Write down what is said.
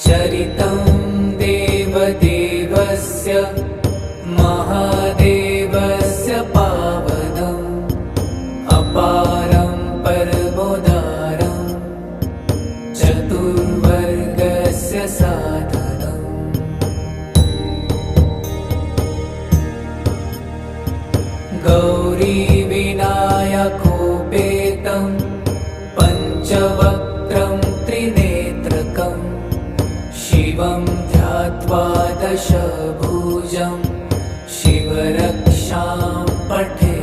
चरितं देवदेवस्य महादेवस्य पावनम् अपारं परमोदारं चतुर्वर्गस्य साधनम्। गौरीविनायकोपेतं पञ्चवक्त्रं त्रिनेत्रकम् शिवं ध्यात्वा दशभुजं शिवरक्षां पठेत्।